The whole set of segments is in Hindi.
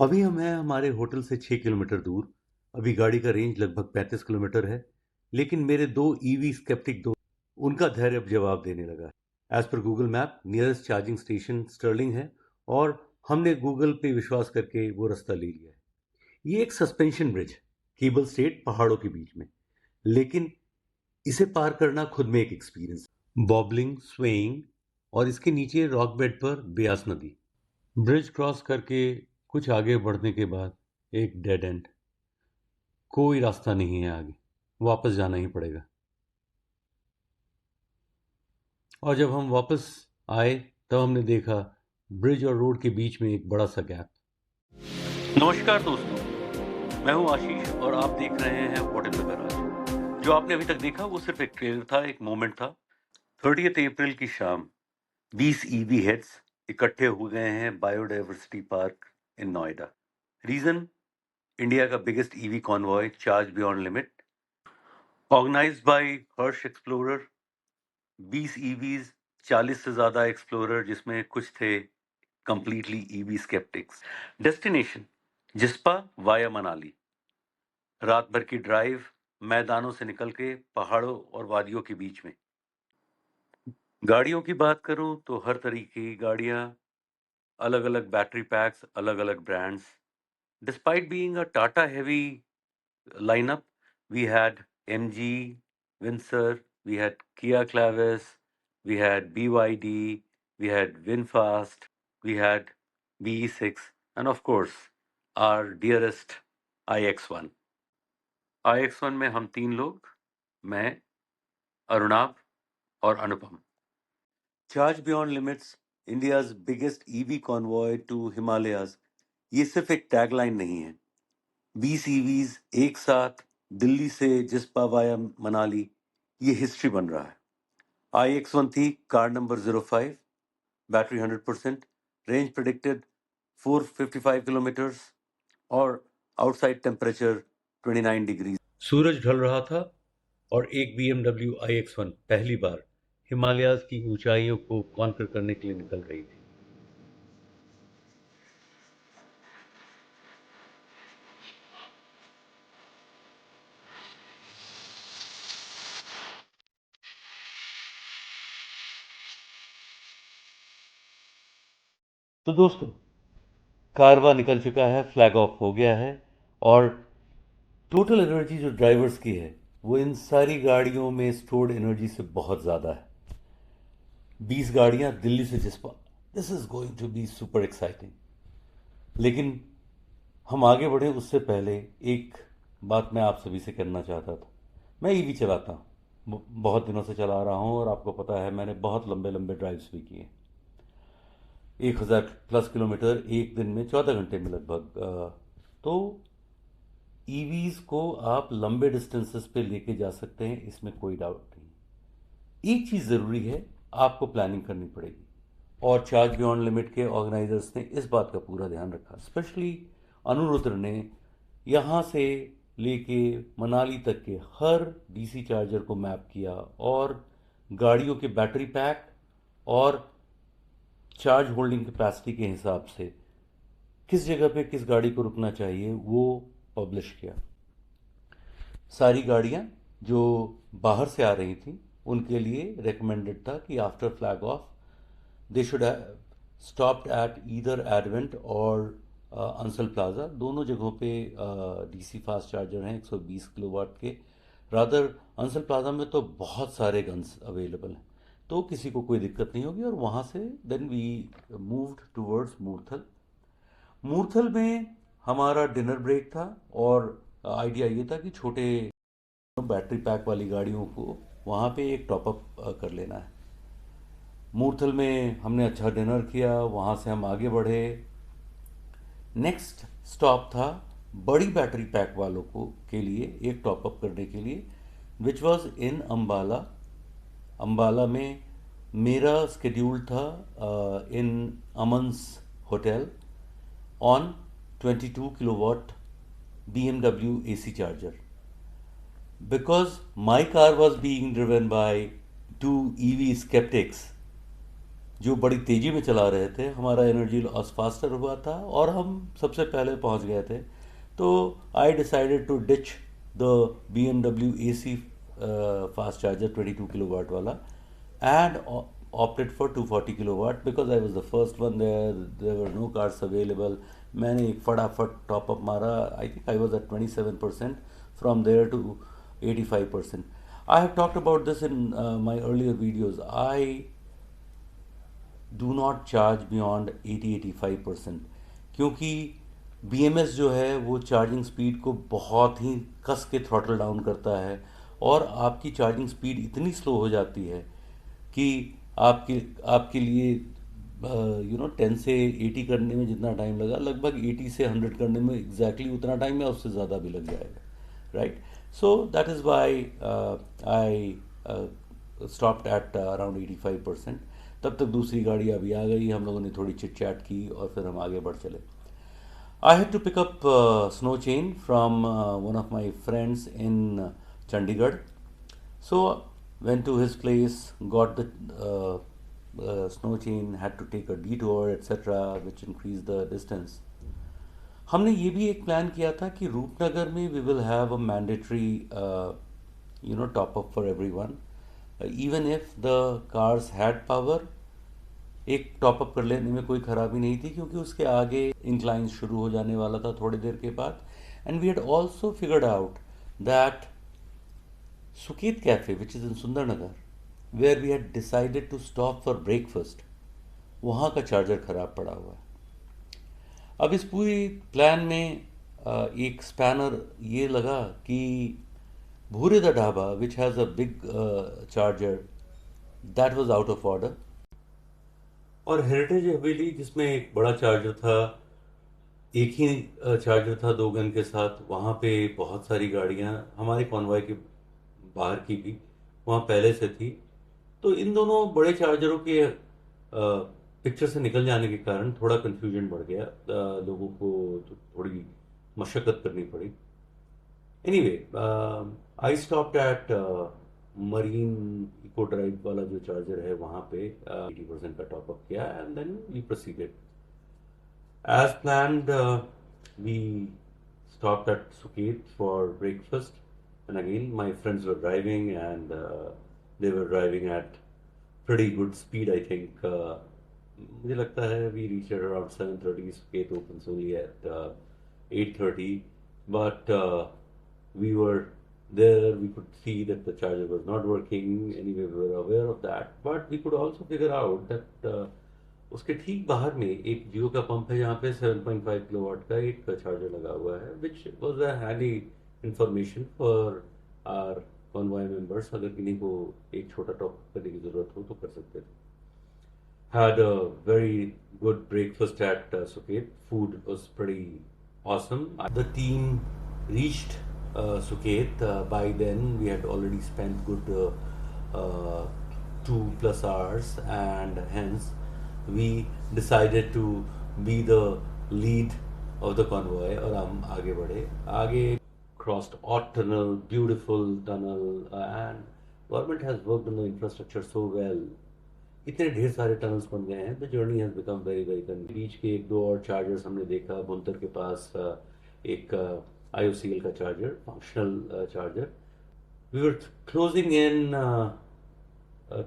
अभी हम हैं हमारे होटल से 6 किलोमीटर दूर। अभी गाड़ी का रेंज लगभग 35 किलोमीटर है। लेकिन मेरे दो ईवी स्केप्टिक दोस्त, उनका धैर्य अब जवाब देने लगा है। As per Google map nearest charging station Sterling है और हमने गूगल पे विश्वास करके वो रास्ता ले लिया है। ये एक सस्पेंशन ब्रिज है, केबल स्टेट पहाड़ों के बीच में। लेकिन इसे पार करना खुद में एक एक्सपीरियंस, बॉबलिंग, स्वेइंग, और इसके नीचे रॉक बेड पर ब्यास नदी। ब्रिज क्रॉस करके कुछ आगे बढ़ने के बाद एक डेड एंड। कोई रास्ता नहीं है आगे, वापस जाना ही पड़ेगा। और जब हम वापस आए तब हमने देखा ब्रिज और रोड के बीच में एक बड़ा सा गैप। नमस्कार दोस्तों, मैं हूं आशीष और आप देख रहे हैं व्हाट इन द गैराज। जो आपने अभी तक देखा वो सिर्फ एक ट्रेलर था, एक मोमेंट था। 30 अप्रैल की शाम 20 ईवी हेड्स इकट्ठे हो गए हैं biodiversity park in Noida. Region, India का biggest EV convoy charge beyond limit, organised by Harsh explorer. 20 EVs, 40 से ज्यादा एक्सप्लोरर, जिसमें कुछ थे completely EV sceptics. Destination Jispa via Manali. रात भर की ड्राइव, मैदानों से निकल के पहाड़ों और वादियों के बीच में। गाड़ियों की बात करूं तो हर तरीके की गाड़ियां, अलग अलग बैटरी पैक्स, अलग अलग brands. Despite being a Tata heavy lineup, we had MG, Windsor, we had Kia Clavis, we had BYD, we had VinFast, we had BE6, and of course, our dearest iX1. iX1 में हम तीन लोग, मैं, अरुणाभ और Anupam. Charge beyond limits, India's biggest EV convoy to Himalayas, ये सिर्फ एक टैगलाइन नहीं है। 20 ईवीज एक साथ दिल्ली से जिस्पा वाया मनाली, ये हिस्ट्री बन रहा है। iX1 थी car number 05, battery 100%, range predicted 455 kilometres और आउटसाइड टेम्परेचर 29 डिग्री। सूरज ढल रहा था और एक BMW iX1 पहली बार हिमालयाज की ऊंचाइयों को कॉन्कर करने के लिए निकल रही थी। तो दोस्तों, कारवा निकल चुका है, फ्लैग ऑफ हो गया है, और टोटल एनर्जी जो ड्राइवर्स की है वो इन सारी गाड़ियों में स्टोर्ड एनर्जी से बहुत ज़्यादा है। 20 गाड़ियां दिल्ली से Jispa, this is going to be super exciting. लेकिन हम आगे बढ़े उससे पहले एक बात मैं आप सभी से करना चाहता था। मैं ईवी चलाता हूँ, बहुत दिनों से चला रहा हूँ, और आपको पता है मैंने बहुत लंबे लंबे ड्राइव्स भी किए। 1000+ किलोमीटर एक दिन में 14 घंटे में लगभग। तो ईवीज को आप लंबे डिस्टेंसेस पे लेके जा सकते हैं, इसमें कोई डाउट नहीं। एक चीज़ ज़रूरी है, आपको प्लानिंग करनी पड़ेगी। और चार्ज बियॉन्ड लिमिट के ऑर्गेनाइजर्स ने इस बात का पूरा ध्यान रखा, स्पेशली अनुरुद्र ने। यहाँ से लेके मनाली तक के हर डीसी चार्जर को मैप किया और गाड़ियों के बैटरी पैक और चार्ज होल्डिंग कैपेसिटी के हिसाब से किस जगह पे किस गाड़ी को रुकना चाहिए वो पब्लिश किया। सारी गाड़ियां जो बाहर से आ रही थी उनके लिए रिकमेंडेड था कि after flag of they should stopped at either advent और अंसल प्लाजा। दोनों जगहों पे डीसी फास्ट चार्जर हैं 120 किलोवाट के। रादर अंसल प्लाजा में तो बहुत सारे गन्स अवेलेबल हैं, तो किसी को कोई दिक्कत नहीं होगी। और वहाँ से then we moved towards Murthal. Murthal में हमारा डिनर ब्रेक था और आइडिया ये था कि छोटे बैटरी पैक वाली गाड़ियों को वहाँ पे एक टॉपअप कर लेना है। मूर्थल में हमने अच्छा डिनर किया, वहाँ से हम आगे बढ़े। नेक्स्ट स्टॉप था बड़ी बैटरी पैक वालों को के लिए एक टॉपअप करने के लिए, which was in Ambala. Ambala में मेरा स्केड्यूल था in Aman's hotel on 22 kilowatt BMW AC charger. Because my car was being driven by two EV skeptics, जो बड़ी तेज़ी में चला रहे थे, हमारा एनर्जी लॉस फास्टर हुआ था और हम सबसे पहले पहुंच गए थे। तो I decided to ditch the BMW AC fast charger 22 kilowatt वाला and opted for 240 kilowatt because I was the first one there. There were no cars available. मैंने एक फटाफट टॉपअप मारा. I think I was at 27%. From there to 85%. I have talked about this in my earlier videos. I do not charge beyond 80-85%, क्योंकि BMS जो है वो चार्जिंग स्पीड को बहुत ही कस के थ्रॉटल डाउन करता है और आपकी चार्जिंग स्पीड इतनी स्लो हो जाती है कि आपके आपके लिए 10 से 80 करने में जितना टाइम लगा, लगभग 80 से 100 करने में एग्जैक्टली उतना टाइम या उससे ज़्यादा भी लग जाएगा, right? So that is why I stopped at around 85%. तब तक दूसरी गाड़ी अभी आ गई, हम लोगों ने थोड़ी चिट चैट की और फिर हम आगे बढ़ चले. I had to pick up snow chain from one of my friends in Chandigarh. So went to his place, got the snow chain, had to take a detour, etc., which increased the distance. हमने ये भी एक प्लान किया था कि रूपनगर में we will have a mandatory top up for everyone, even if the cars had power. एक टॉप अप कर लेने में कोई खराबी नहीं थी, क्योंकि उसके आगे इंक्लाइन शुरू हो जाने वाला था थोड़ी देर के बाद. And we had also figured out that Suket Cafe, which is in Sundarnagar, where we had decided to stop for breakfast, वहाँ का चार्जर खराब पड़ा हुआ है. अब इस पूरी प्लान में एक स्पैनर ये लगा कि भूरे the dhaba, which has a big charger, that was out of order. और हेरिटेज हवेली, जिसमें एक बड़ा चार्जर था, एक ही चार्जर था 2 गन के साथ, वहाँ पे बहुत सारी गाड़ियाँ हमारे कॉन्वॉय के बाहर की भी वहाँ पहले से थी. तो इन दोनों बड़े चार्जरों के पिक्चर से निकल जाने के कारण थोड़ा कंफ्यूजन बढ़ गया. लोगों को तो थोड़ी मशक्क़त करनी पड़ी. Anyway, I stopped at marine eco drive वाला जो चार्जर है वहाँ पे 80% का टॉपअप किया and then we proceeded as planned. We stopped at Suket for breakfast. And again, my friends were driving, and they were driving at pretty good speed, I think. मुझे लगता है we reached at around 7:30. Suket opens only at 8:30. But we were there. We could see that the charger was not working. Anyway, we were aware of that. But we could also figure out that उसके ठीक बाहर में एक जियो का पंप है, जहाँ पे 7.5 किलोवाट का एक चार्जर लगा हुआ है, which was a handy information for our convoy members. अगर किन्हीं को एक छोटा टॉप करने की ज़रूरत हो तो कर सकते थे. Had a very good breakfast at Suket. Food was pretty awesome. The team reached Suket. By then we had already spent good 2+ hours, and hence we decided to be the lead of the convoy. और हम आगे बढ़े. आगे crossed Ott Tunnel, beautiful tunnel, and government has worked on the infrastructure so well. इतने ढेर सारे टनल्स बन गए हैं. The journey has become very very convenient. बीच के एक दो और चार्जर्स हमने देखा. बुंतर के पास एक IOCL का charger, functional charger. We were closing in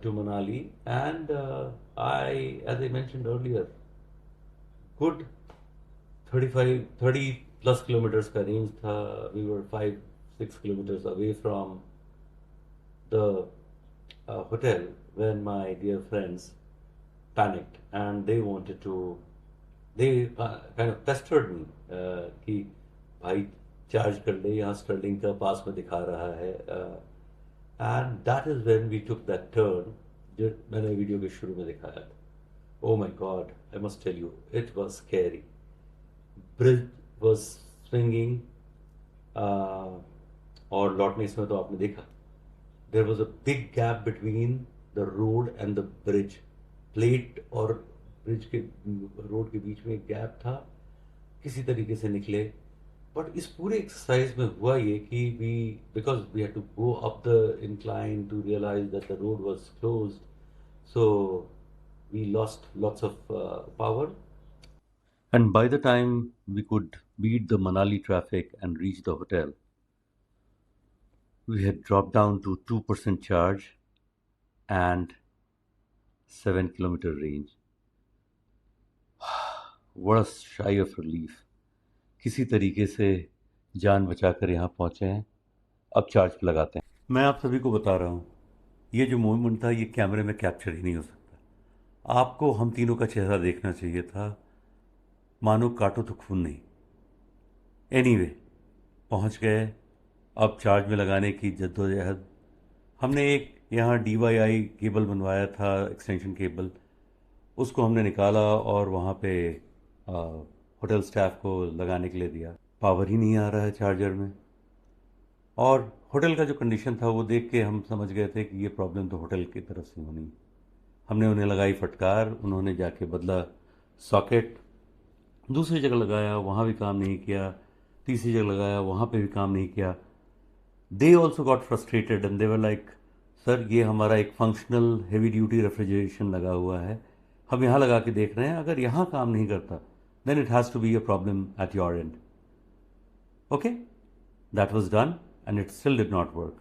to Manali, and as I mentioned earlier, good 30+ kilometers का रेंज था. We were 5-6 kilometers away from the hotel when my dear friends panicked, and they kind of pestered me कि भाई चार्ज कर ले, यहाँ स्टर्लिंग का पास में दिखा रहा है. And that is when we took that turn जो मैंने वीडियो के शुरू में दिखाया था. Oh my God, I must tell you, it was scary. Bridge was swinging, और लौटने इसमें तो आपने देखा. There was a big gap between the road and the bridge. Plate और ब्रिज के रोड के बीच में एक गैप था. किसी तरीके से निकले. बट इस पूरे एक्सरसाइज में हुआ ये कि because we had to go up the incline to realise that the road was closed. So we lost lots of power. And by the time we could beat the Manali traffic and reach the hotel, we had dropped down to 2% charge and 7 kilometer range. What a sigh of relief. किसी तरीके से जान बचाकर यहाँ पहुँचे हैं. अब चार्ज पे लगाते हैं. मैं आप सभी को बता रहा हूँ, ये जो मोमेंट था ये कैमरे में कैप्चर ही नहीं हो सकता. आपको हम तीनों का चेहरा देखना चाहिए था, मानो काटो तो खून नहीं. एनीवे, पहुँच गए. अब चार्ज में लगाने की जद्दोजहद. हमने एक यहाँ DYI केबल बनवाया था, एक्सटेंशन केबल. उसको हमने निकाला और वहाँ पे होटल स्टाफ को लगाने के लिए दिया. पावर ही नहीं आ रहा है चार्जर में. और होटल का जो कंडीशन था वो देख के हम समझ गए थे कि ये प्रॉब्लम तो होटल की तरफ से होनी. हमने उन्हें लगाई फटकार. उन्होंने जाके बदला सॉकेट. दूसरी जगह लगाया, वहाँ भी काम नहीं किया. तीसरी जगह लगाया, वहाँ पे भी काम नहीं किया. They also got frustrated and they were like, sir ये हमारा एक फंक्शनल हेवी ड्यूटी रेफ्रिजरेशन लगा हुआ है, हम यहाँ लगा के देख रहे हैं, अगर यहाँ काम नहीं करता then it has to be a problem at your end. Okay, that was done and it still did not work.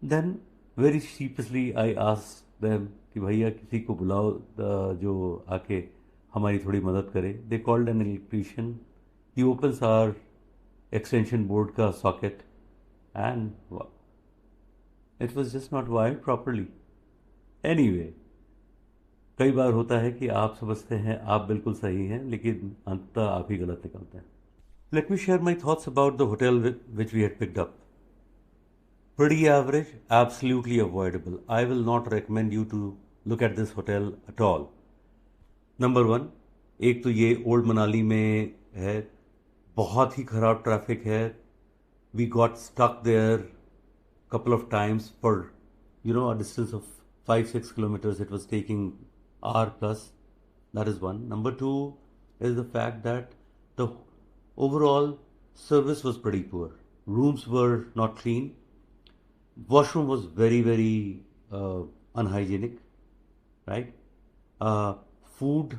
Then very sheepishly I asked them कि भैया किसी को बुलाओ जो आके हमारी थोड़ी मदद करे. They called an electrician. He opens our extension board का socket and it was just not wired properly. Anyway, कई बार होता है कि आप समझते हैं आप बिल्कुल सही हैं, लेकिन अंततः आप ही गलत निकलते हैं. Let me share my thoughts about the hotel which we had picked up. Pretty average, absolutely avoidable. I will not recommend you to look at this hotel at all. Number one, एक तो ये ओल्ड मनाली में है, बहुत ही खराब ट्रैफिक है. We got stuck there couple of times for a distance of 5-6 kilometers. It was taking hour plus. That is one. Number two is the fact that the overall service was pretty poor. Rooms were not clean. Washroom was very unhygienic, right? Food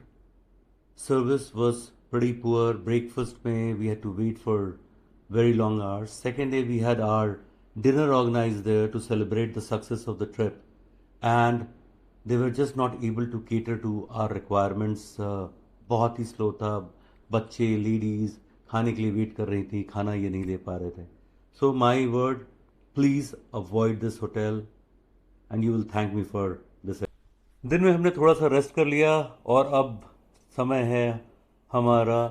service was pretty poor. Breakfast mein we had to wait for very long hours. Second day we had our dinner organized there to celebrate the success of the trip, and they were just not able to cater to our requirements. बहुत ही स्लो था. बच्चे, लेडीज खाने के लिए वेट कर रही थी, खाना ये नहीं दे पा रहे थे. So my word, please avoid this hotel and you will thank me for this. दिन में हमने थोड़ा सा रेस्ट कर लिया और अब समय है हमारा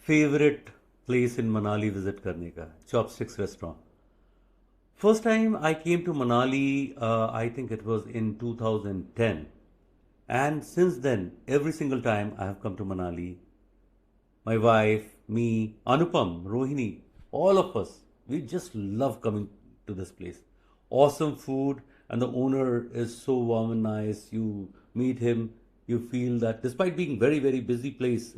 favourite place in Manali visit करने का, chopsticks restaurant. First time I came to Manali, I think it was in 2010. And since then, every single time I have come to Manali, my wife, me, Anupam, Rohini, all of us, we just love coming to this place. Awesome food, and the owner is so warm and nice. You meet him, you feel that despite being very busy place,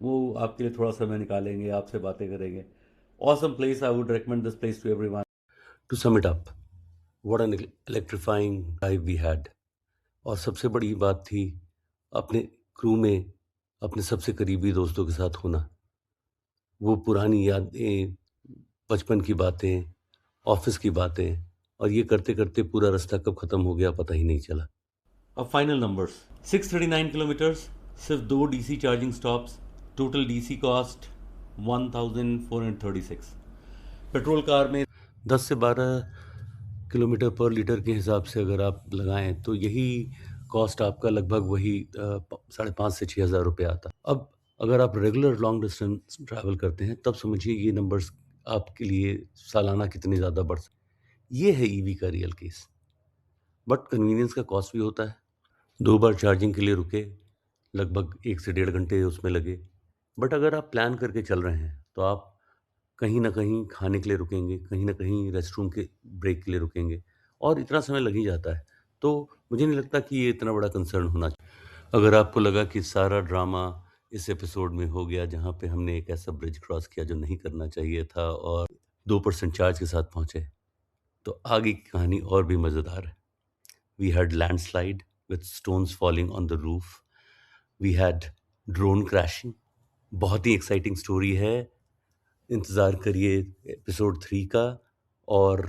वो आपके लिए थोड़ा समय निकालेंगे, आपसे बातें करेंगे. Awesome place. I would recommend this place to everyone. To sum it up, what an electrifying drive we had. और सबसे बड़ी बात थी अपने क्रू में अपने सबसे करीबी दोस्तों के साथ होना. वो पुरानी यादें, बचपन की बातें, ऑफिस की बातें, और ये करते करते पूरा रास्ता कब ख़त्म हो गया पता ही नहीं चला. अब फाइनल नंबर्स. 639 किलोमीटर्स, सिर्फ 2 DC charging stops, total DC cost 1436. Petrol car में 10 से 12 किलोमीटर पर लीटर के हिसाब से अगर आप लगाएं तो यही कॉस्ट आपका लगभग वही 5,500 से 6,000 रुपये आता. अब अगर आप रेगुलर लॉन्ग डिस्टेंस ट्रैवल करते हैं तब समझिए ये नंबर्स आपके लिए सालाना कितने ज़्यादा बढ़ सकते. ये है ईवी का रियल केस. बट कन्वीनियंस का कॉस्ट भी होता है. 2 बार चार्जिंग के लिए रुके, लगभग 1 से 1.5 घंटे उसमें लगे. बट अगर आप प्लान करके चल रहे हैं तो आप कहीं ना कहीं खाने के लिए रुकेंगे, कहीं ना कहीं रेस्ट रूम के ब्रेक के लिए रुकेंगे, और इतना समय लग ही जाता है. तो मुझे नहीं लगता कि ये इतना बड़ा कंसर्न होना चाहिए. अगर आपको लगा कि सारा ड्रामा इस एपिसोड में हो गया जहाँ पे हमने एक ऐसा ब्रिज क्रॉस किया जो नहीं करना चाहिए था और 2% चार्ज के साथ पहुँचे, तो आगे की कहानी और भी मज़ेदार है. We had landslide with stones falling on the roof. We had drone crashing. बहुत ही एक्साइटिंग स्टोरी है. इंतज़ार करिए एपिसोड 3 का और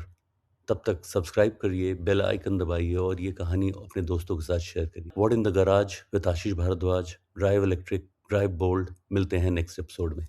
तब तक सब्सक्राइब करिए, बेल आइकन दबाइए और ये कहानी अपने दोस्तों के साथ शेयर करिए. What in the garage with Ashish Bhardwaj. Drive electric, drive bold. मिलते हैं नेक्स्ट एपिसोड में.